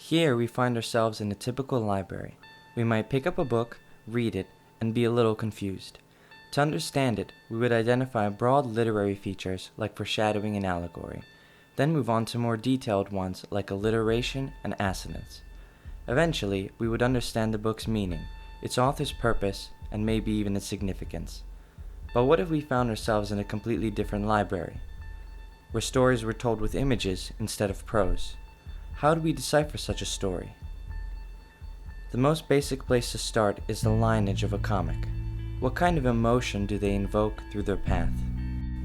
Here we find ourselves in a typical library. We might pick up a book, read it, and be a little confused. To understand it, we would identify broad literary features like foreshadowing and allegory, then move on to more detailed ones like alliteration and assonance. Eventually, we would understand the book's meaning, its author's purpose, and maybe even its significance. But what if we found ourselves in a completely different library, where stories were told with images instead of prose? How do we decipher such a story? The most basic place to start is the lineage of a comic. What kind of emotion do they invoke through their path?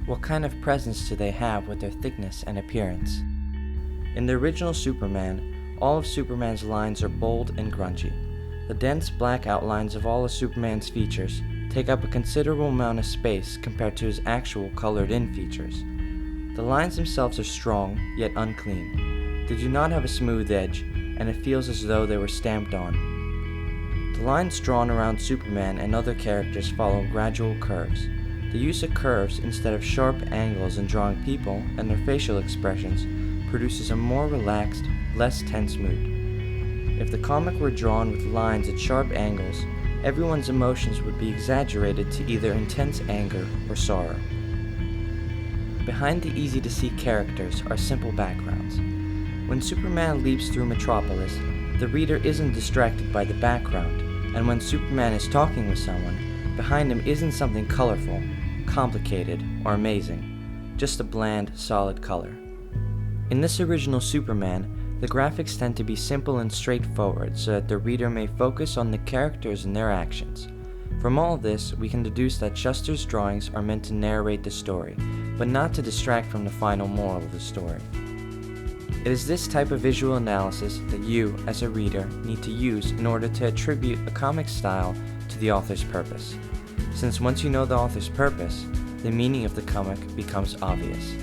What kind of presence do they have with their thickness and appearance? In the original Superman, all of Superman's lines are bold and grungy. The dense black outlines of all of Superman's features take up a considerable amount of space compared to his actual colored-in features. The lines themselves are strong, yet unclean. They do not have a smooth edge, and it feels as though they were stamped on. The lines drawn around Superman and other characters follow gradual curves. The use of curves instead of sharp angles in drawing people and their facial expressions produces a more relaxed, less tense mood. If the comic were drawn with lines at sharp angles, everyone's emotions would be exaggerated to either intense anger or sorrow. Behind the easy-to-see characters are simple backgrounds. When Superman leaps through Metropolis, the reader isn't distracted by the background, and when Superman is talking with someone, behind him isn't something colorful, complicated, or amazing, just a bland, solid color. In this original Superman, the graphics tend to be simple and straightforward so that the reader may focus on the characters and their actions. From all this, we can deduce that Shuster's drawings are meant to narrate the story, but not to distract from the final moral of the story. It is this type of visual analysis that you, as a reader, need to use in order to attribute a comic style to the author's purpose. Since once you know the author's purpose, the meaning of the comic becomes obvious.